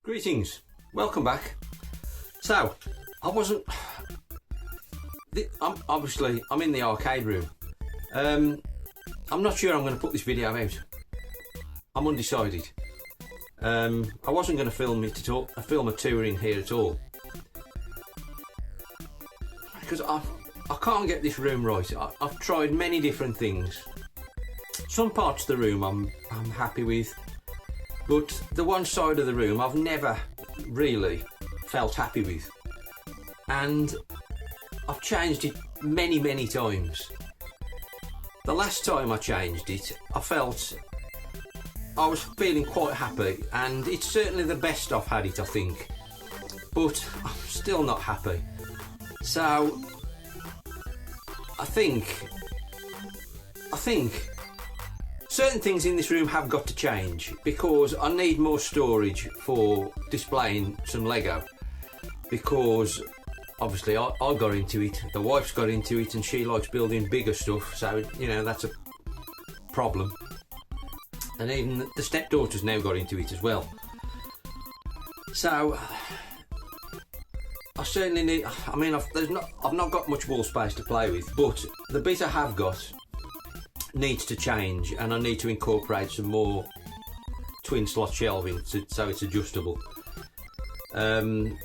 Greetings, welcome back. So, I'm in the arcade room. I'm not sure I'm going to put this video out. I'm undecided. I wasn't going to film a tour in here at all, because I can't get this room right. I've tried many different things. Some parts of the room I'm happy with, but the one side of the room I've never really felt happy with, and I've changed it many times. The last time I changed it, I was feeling quite happy, and it's certainly the best I've had it, I think, but I'm still not happy. So I think certain things in this room have got to change, because I need more storage for displaying some Lego, because obviously I got into it, the wife's got into it, and she likes building bigger stuff, so you know that's a problem. And even the stepdaughter's now got into it as well. So I certainly need, I've not got much wall space to play with, but the bit I have got needs to change, and I need to incorporate some more twin slot shelving so it's adjustable. And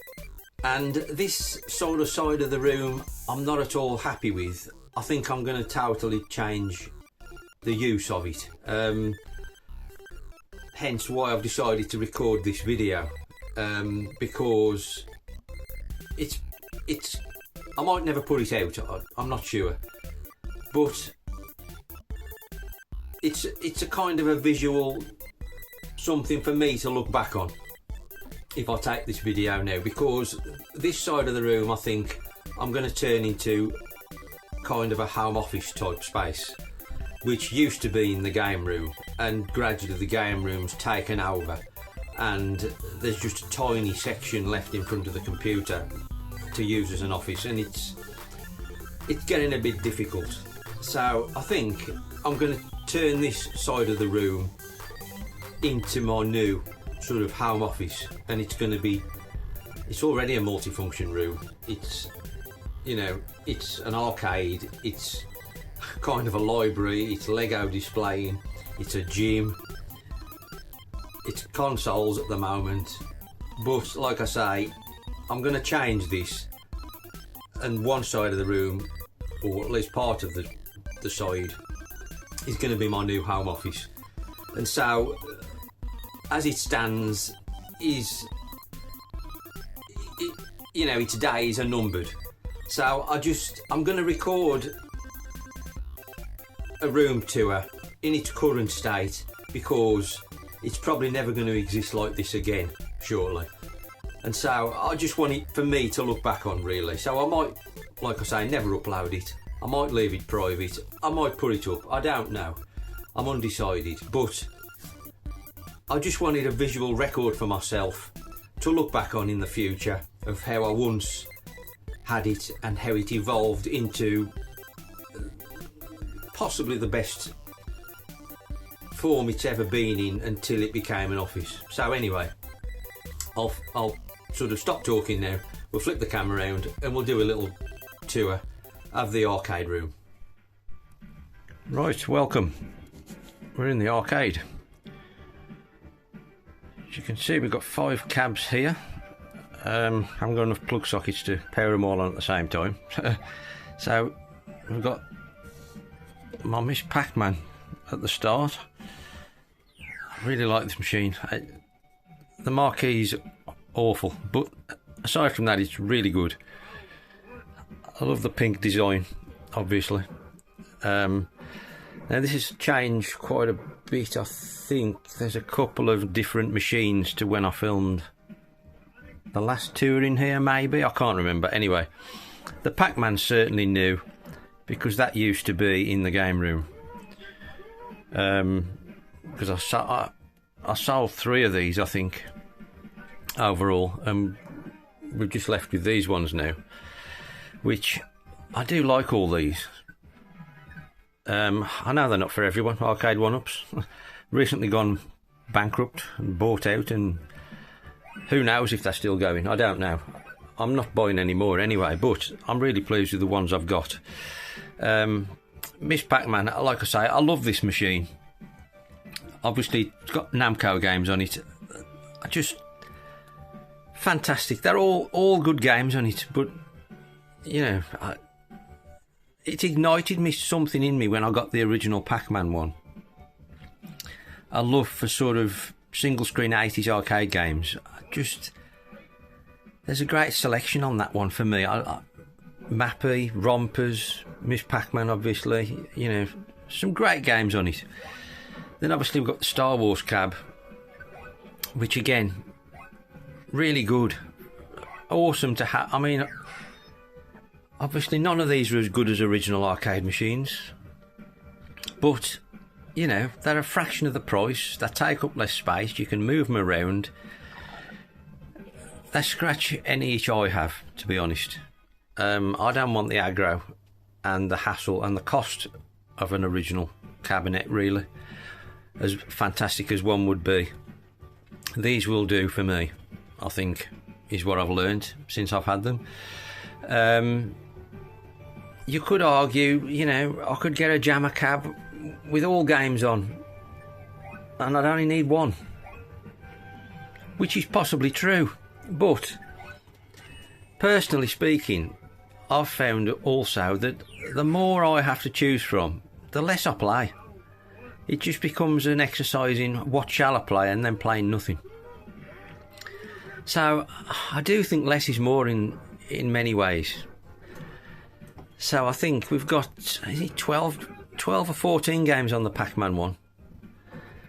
this sort of side of the room I'm not at all happy with. I think I'm going to totally change the use of it. Hence why I've decided to record this video, because it's I might never put it out, I'm not sure, but it's a kind of a visual something for me to look back on if I take this video now, because this side of the room I think I'm going to turn into kind of a home office type space, which used to be in the game room, and gradually the game room's taken over, and there's just a tiny section left in front of the computer to use as an office, and it's getting a bit difficult. So I think I'm going to turn this side of the room into my new sort of home office, and it's already a multifunction room. It's, you know, it's an arcade, it's kind of a library, it's Lego displaying, it's a gym, it's consoles at the moment. But like I say, I'm going to change this, and one side of the room, or at least part of the side, is going to be my new home office. And so as it stands, its days are numbered. So I'm going to record a room tour in its current state, because it's probably never going to exist like this again shortly. And so I just want it for me to look back on, really. So I might, like I say, never upload it. I might leave it private. I might put it up. I don't know. I'm undecided. But I just wanted a visual record for myself to look back on in the future of how I once had it and how it evolved into possibly the best form it's ever been in until it became an office. So anyway, I'll sort of stop talking now. We'll flip the camera around and we'll do a little tour of the arcade room. Right, welcome. We're in the arcade. As you can see, we've got 5 cabs here. Haven't got enough plug sockets to power them all on at the same time. So we've got my Miss Pac-Man at the start. I really like this machine. The marquee's awful, but aside from that, it's really good. I love the pink design, obviously. Now this has changed quite a bit. I think there's a couple of different machines to when I filmed the last tour in here, maybe. I can't remember. Anyway, the Pac-Man's certainly new, because that used to be in the game room. Because I sold 3 of these, I think, overall, and we've just left with these ones now, which I do like all these. I know they're not for everyone. Arcade one-ups recently gone bankrupt and bought out, and Who knows if they're still going? I don't know. I'm not buying any more anyway, but I'm really pleased with the ones I've got. Miss Pac-Man, like I say, I love this machine. Obviously, it's got Namco games on it. Just fantastic. They're all good games on it, but you know, it ignited me something in me when I got the original Pac-Man one. I love for sort of single screen 80s arcade games. There's a great selection on that one for me. Mappy, Rompers, Miss Pac-Man, obviously. You know, some great games on it. Then obviously we've got the Star Wars cab, which again, really good. Awesome to have. I mean, obviously none of these are as good as original arcade machines, but you know, they're a fraction of the price. They take up less space. You can move them around. They scratch any itch I have, to be honest. I don't want the aggro and the hassle and the cost of an original cabinet, really, as fantastic as one would be. These will do for me, I think, is what I've learned since I've had them. You could argue, you know, I could get a Jammer cab with all games on and I'd only need one, which is possibly true. But personally speaking, I've found also that the more I have to choose from, the less I play. It just becomes an exercise in what shall I play and then playing nothing. So I do think less is more in many ways. So I think we've got, is it 12 or 14 games on the Pac-Man one.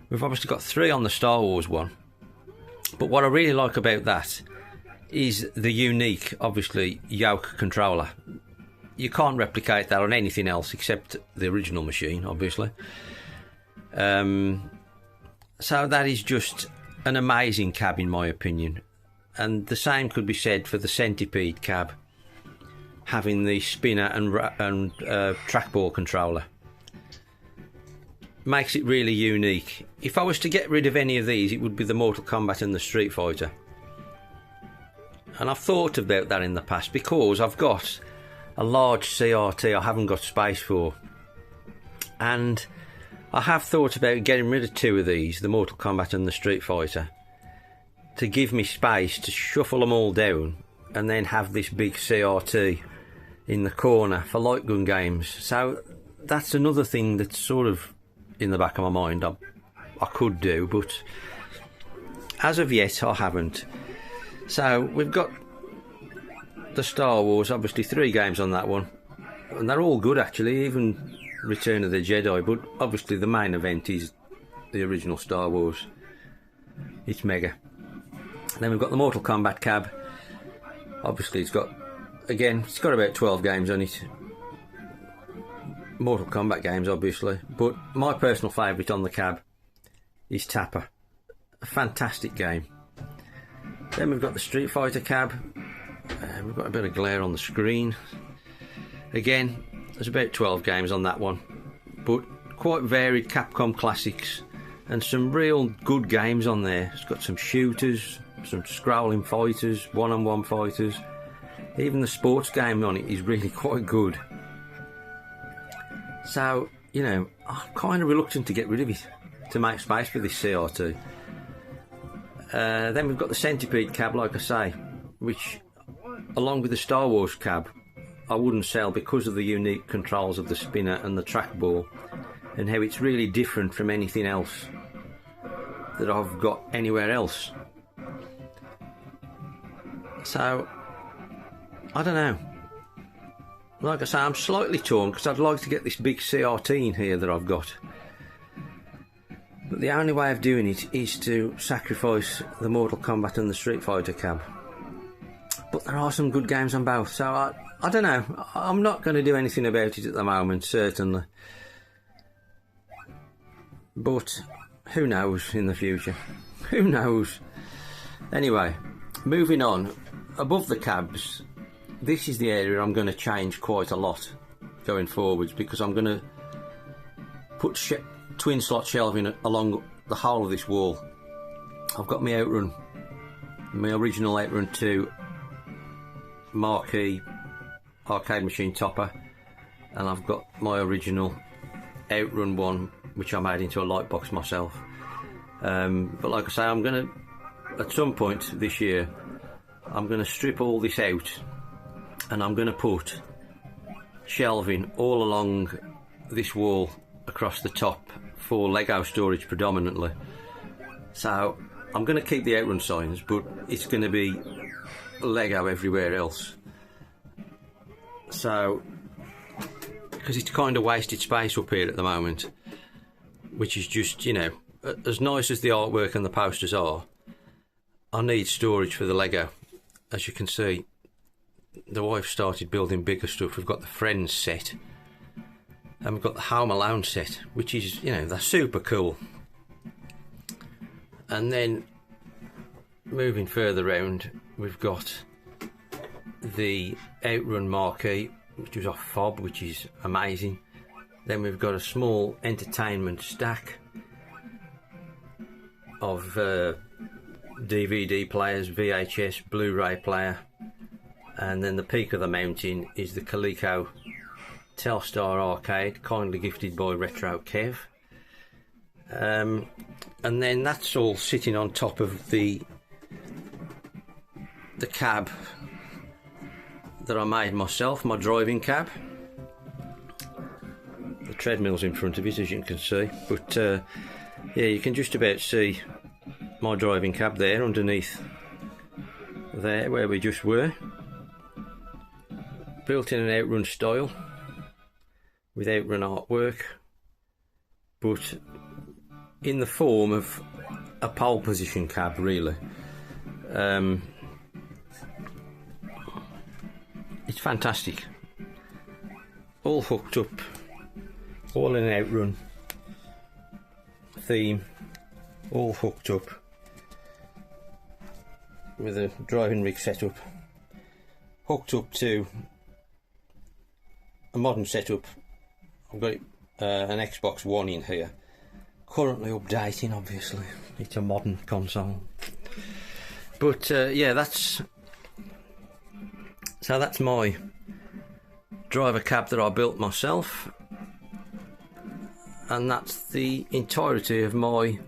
We've obviously got 3 on the Star Wars one. But what I really like about that is the unique, obviously, yoke controller. You can't replicate that on anything else except the original machine, obviously. So that is just an amazing cab in my opinion. And the same could be said for the Centipede cab, having the spinner and trackball controller. Makes it really unique. If I was to get rid of any of these, it would be the Mortal Kombat and the Street Fighter. And I've thought about that in the past because I've got a large CRT I haven't got space for. And I have thought about getting rid of 2 of these, the Mortal Kombat and the Street Fighter, to give me space to shuffle them all down and then have this big CRT in the corner for light gun games. So that's another thing that's sort of in the back of my mind I could do, but as of yet I haven't. So we've got the Star Wars, obviously 3 games on that one, and they're all good actually, even Return of the Jedi, but obviously the main event is the original Star Wars. It's mega. Then we've got the Mortal Kombat cab. Obviously it's got about 12 games on it. Mortal Kombat games obviously, but my personal favourite on the cab is Tapper. A fantastic game. Then we've got the Street Fighter cab. We've got a bit of glare on the screen. Again, there's about 12 games on that one, but quite varied Capcom classics and some real good games on there. It's got some shooters, some scrolling fighters, one-on-one fighters. Even the sports game on it is really quite good. So, you know, I'm kind of reluctant to get rid of it to make space for this CRT. Then we've got the Centipede cab, like I say, which, along with the Star Wars cab, I wouldn't sell because of the unique controls of the spinner and the trackball, and how it's really different from anything else that I've got anywhere else. So, I don't know. Like I say, I'm slightly torn because I'd like to get this big CRT in here that I've got. But the only way of doing it is to sacrifice the Mortal Kombat and the Street Fighter cab. But there are some good games on both, so I don't know. I'm not going to do anything about it at the moment, certainly. But who knows in the future? Who knows? Anyway, moving on. Above the cabs, this is the area I'm going to change quite a lot going forwards, because I'm going to put twin slot shelving along the whole of this wall. I've got my Outrun my original Outrun 2 marquee arcade machine topper, and I've got my original Outrun 1 which I made into a light box myself. But like I say, I'm going to, at some point this year, I'm going to strip all this out and I'm going to put shelving all along this wall across the top for Lego storage predominantly. So I'm going to keep the Outrun signs, but it's going to be Lego everywhere else. So, because it's kind of wasted space up here at the moment, which is just, you know, as nice as the artwork and the posters are, I need storage for the Lego. As you can see, the wife started building bigger stuff. We've got the Friends set, and we've got the Home Alone set, which is, you know, they're super cool. And then moving further round, we've got the Outrun marquee, which was off Fob, which is amazing. Then we've got a small entertainment stack of DVD players, VHS, Blu-ray player, and then the peak of the mountain is the Coleco Telstar arcade, kindly gifted by Retro Kev. And then that's all sitting on top of the cab that I made myself, my driving cab. The treadmill's in front of it, as you can see, but yeah, you can just about see my driving cab there underneath there where we just were. Built in an Outrun style with Outrun artwork, but in the form of a pole position cab, really. It's fantastic. All hooked up, all in an Outrun theme, all hooked up with a driving rig setup, hooked up to a modern setup. I've got an Xbox One in here, currently updating, obviously. It's a modern console. But yeah, that's my driver cab that I built myself, and that's the entirety of my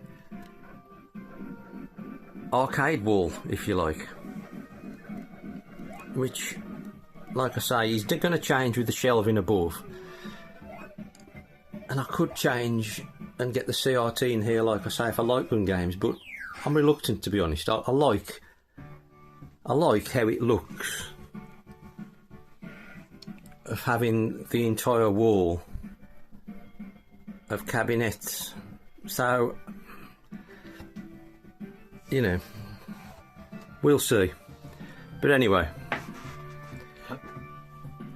arcade wall, if you like, which, like I say, is going to change with the shelving above. And I could change and get the CRT in here, like I say, if I like gun games, but I'm reluctant, to be honest. I like how it looks of having the entire wall of cabinets. So, you know, we'll see. But anyway,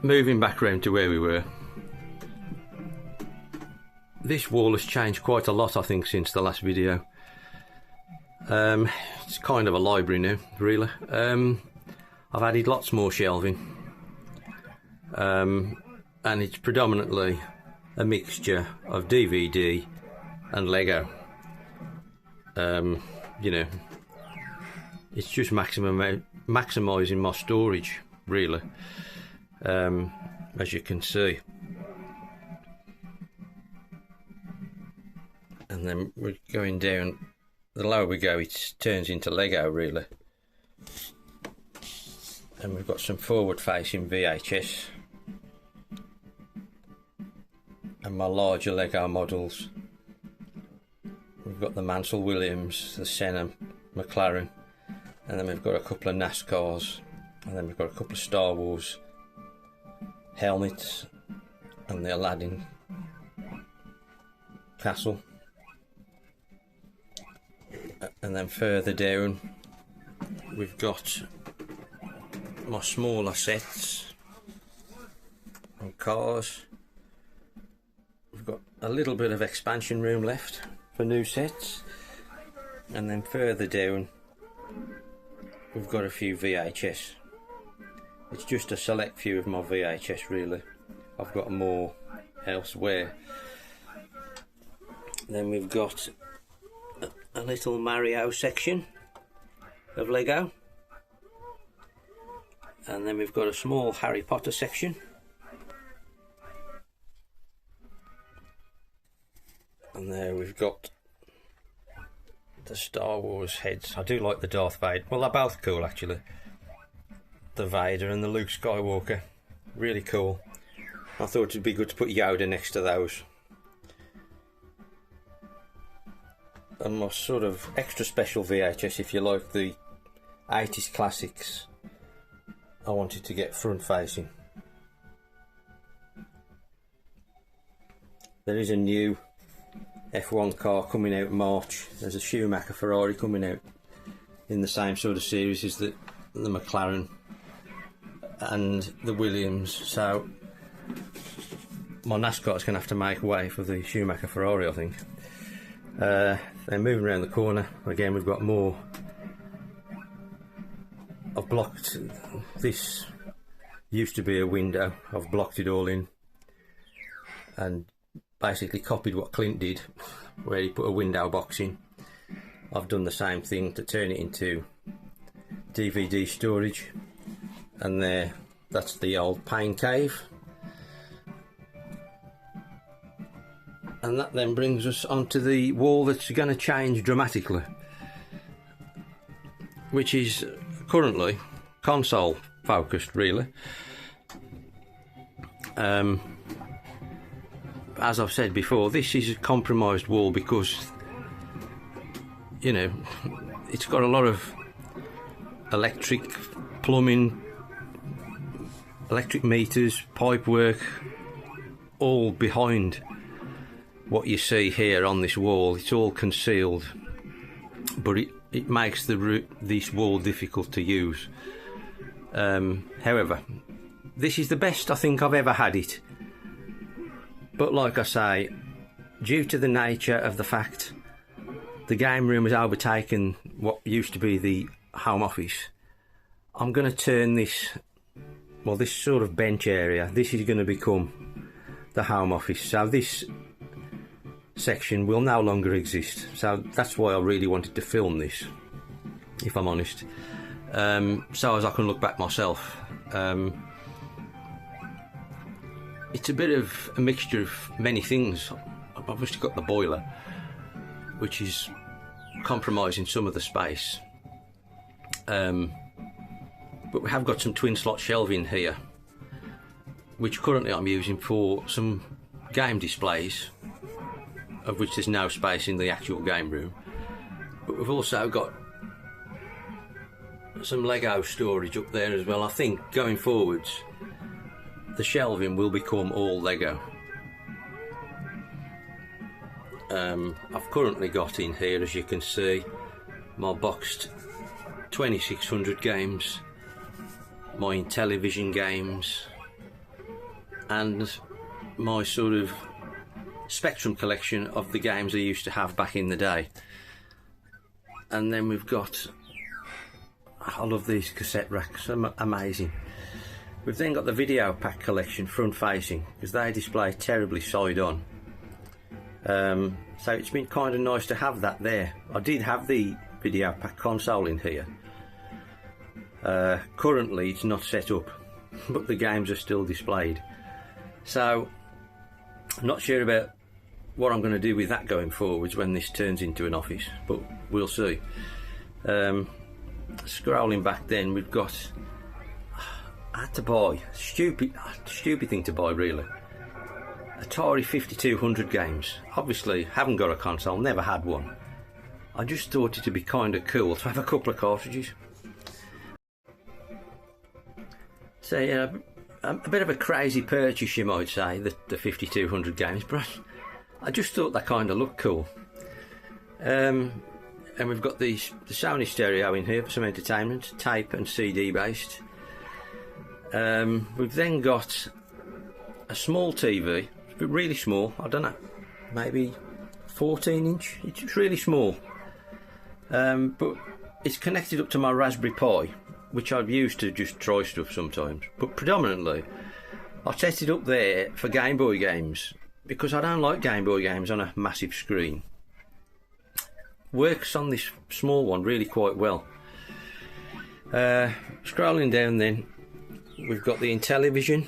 moving back round to where we were, this wall has changed quite a lot, I think, since the last video. It's kind of a library now, really. I've added lots more shelving, and it's predominantly a mixture of DVD and Lego. You know, it's just maximising my storage, really, as you can see. And then we're going down, the lower we go, it turns into Lego, really. And we've got some forward facing VHS and my larger Lego models. We've got the Mansell Williams, the Senna McLaren, and then we've got a couple of NASCARs, and then we've got a couple of Star Wars helmets and the Aladdin castle. And then further down we've got my smaller sets and cars. We've got a little bit of expansion room left for new sets, and then further down we've got a few VHS. It's just a select few of my VHS, really. I've got more elsewhere. Then we've got a little Mario section of Lego. And then we've got a small Harry Potter section. And there we've got the Star Wars heads. I do like the Darth Vader. Well, they're both cool actually. The Vader and the Luke Skywalker. Really cool. I thought it'd be good to put Yoda next to those. And my sort of extra special VHS, if you like, the 80s classics, I wanted to get front facing. There is a new F1 car coming out in March. There's a Schumacher Ferrari coming out in the same sort of series as the McLaren and the Williams. So my NASCAR's going to have to make way for the Schumacher Ferrari, I think. Then moving around the corner, again we've got more. I've blocked, this used to be a window, I've blocked it all in and basically copied what Clint did, where he put a window box in. I've done the same thing to turn it into DVD storage, and there, that's the old pain cave. And that then brings us onto the wall that's going to change dramatically, which is currently console focused really. As I've said before, this is a compromised wall because, you know, it's got a lot of electric, plumbing, electric meters, pipe work, all behind what you see here on this wall. It's all concealed, but it makes this wall difficult to use. However, this is the best I think I've ever had it. But like I say, due to the nature of the fact the game room has overtaken what used to be the home office, I'm going to turn this, well, this sort of bench area, this is going to become the home office. So this section will no longer exist. So that's why I really wanted to film this, if I'm honest, so as I can look back myself. It's a bit of a mixture of many things. I've obviously got the boiler, which is compromising some of the space, but we have got some twin slot shelving here, which currently I'm using for some game displays, of which there's no space in the actual game room. But we've also got some Lego storage up there as well. I think going forwards the shelving will become all Lego. I've currently got in here, as you can see, my boxed 2600 games, my Intellivision games, and my sort of Spectrum collection of the games I used to have back in the day. And then we've got, I love these cassette racks, they're amazing. We've then got the video pack collection front facing, because they display terribly side on. So it's been kind of nice to have that there. I did have the video pack console in here. Currently it's not set up, but the games are still displayed. So I'm not sure about what I'm going to do with that going forwards when this turns into an office, but we'll see. Scrolling back then, we've got, I had to buy, stupid thing to buy really, Atari 5200 games. Obviously haven't got a console, never had one. I just thought it would be kind of cool to have a couple of cartridges. So yeah, a bit of a crazy purchase you might say, the 5200 games, but I just thought that kind of looked cool. And we've got the Sony stereo in here for some entertainment, tape and CD based. We've then got a small TV, but really small, I don't know, maybe 14 inch, it's really small. But it's connected up to my Raspberry Pi, which I've used to just try stuff sometimes, but predominantly I set it up there for Game Boy games, because I don't like Game Boy games on a massive screen. Works on this small one really quite well. Scrolling down then, we've got the Intellivision,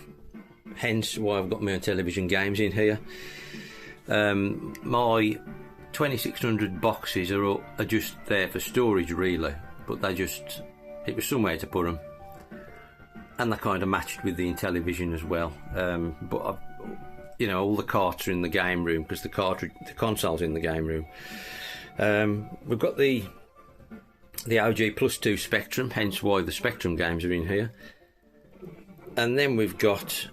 hence why I've got my Intellivision games in here. My 2600 boxes are just there for storage really, but it was somewhere to put them, and they kind of matched with the Intellivision as well. But all the carts are in the game room because the console's in the game room. We've got the OG Plus 2 Spectrum, hence why the Spectrum games are in here. And then we've got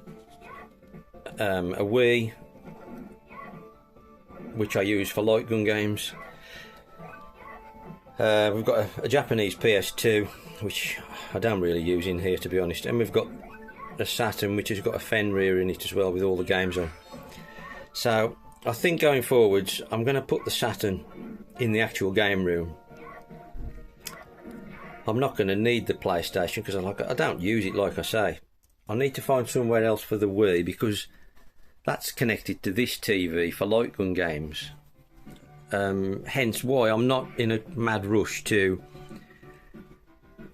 a Wii, which I use for light gun games. We've got a Japanese PS2, which I don't really use in here, to be honest. And we've got a Saturn, which has got a Fenrir in it as well, with all the games on. So I think going forwards, I'm going to put the Saturn in the actual game room. I'm not going to need the PlayStation because I don't use it, like I say. I need to find somewhere else for the Wii because that's connected to this TV for light gun games. Hence why I'm not in a mad rush to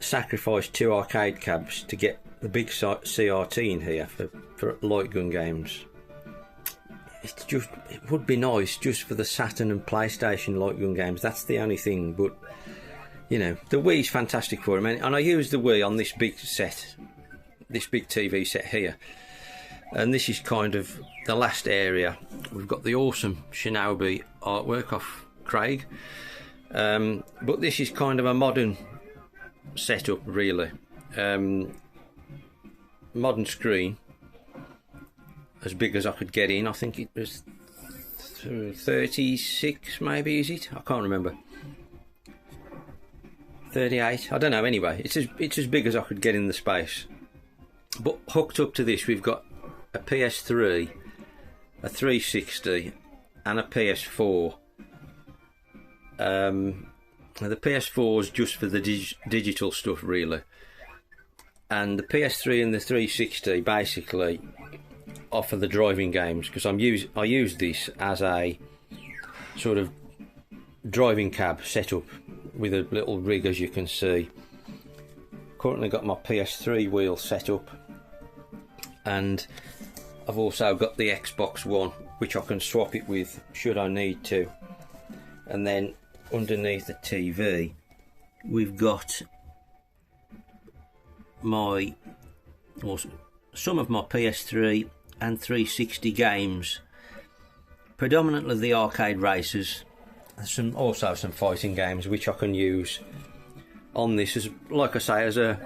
sacrifice 2 arcade cabs to get the big CRT in here for light gun games. It would be nice just for the Saturn and PlayStation light gun games. That's the only thing. But the Wii's fantastic for them, and I use the Wii on this big set, this big TV set here. And this is kind of the last area. We've got the awesome Shinobi artwork off Craig, but this is kind of a modern setup really. Modern screen, as big as I could get in. I think it was 36 maybe, is it? I can't remember. 38, I don't know. Anyway, it's as big as I could get in the space. But hooked up to this, we've got a PS3, a 360, and a PS4. The PS4 is just for the digital stuff, really. And the PS3 and the 360 basically offer the driving games, because I use this as a sort of driving cab setup with a little rig, as you can see. Currently got my PS3 wheel set up, and I've also got the Xbox One, which I can swap it with should I need to. And then underneath the TV we've got some of my PS3 and 360 games, predominantly the arcade races, also some fighting games which I can use on this, as like I say, as a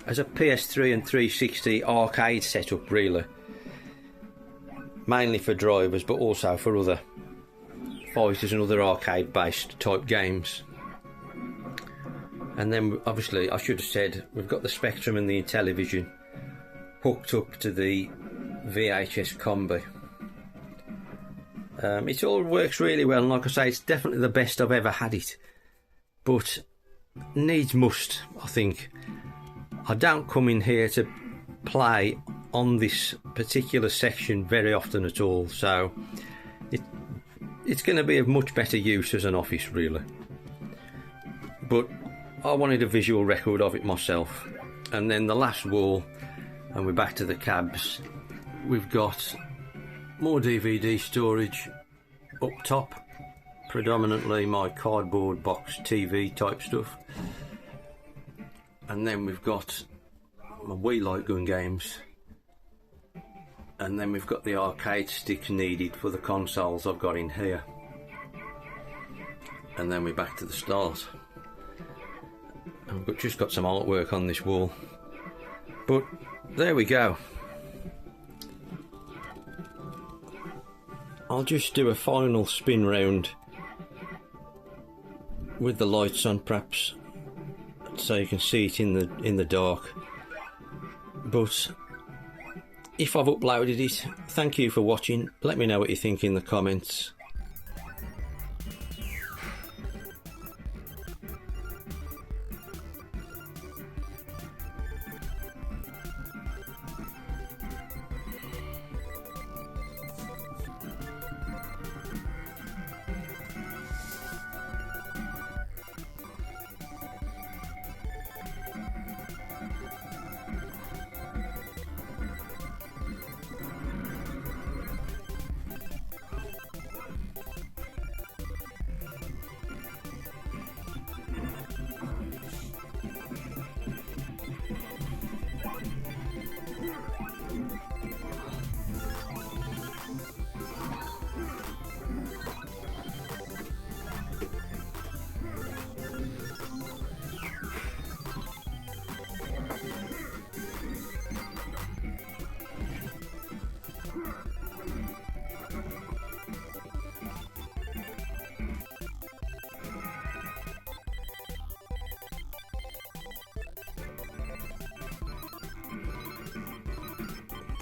PS3 and 360 arcade setup really, mainly for drivers but also for other fighters and other arcade based type games. And then obviously I should have said we've got the Spectrum and the Intellivision hooked up to the VHS combi. It all works really well, and like I say, it's definitely the best I've ever had it, but needs must, I think. I don't come in here to play on this particular section very often at all, so it's going to be of much better use as an office really. But I wanted a visual record of it myself. And then the last wall, and we're back to the cabs, we've got more DVD storage up top, predominantly my cardboard box TV type stuff. And then we've got my Wii light gun games, and then we've got the arcade sticks needed for the consoles I've got in here. And then we're back to the start. I've just got some artwork on this wall, but there we go. I'll just do a final spin round with the lights on, perhaps, so you can see it in the dark. But if I've uploaded it, thank you for watching. Let me know what you think in the comments.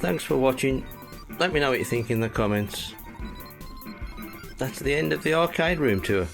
Thanks for watching. Let me know what you think in the comments. That's the end of the arcade room tour.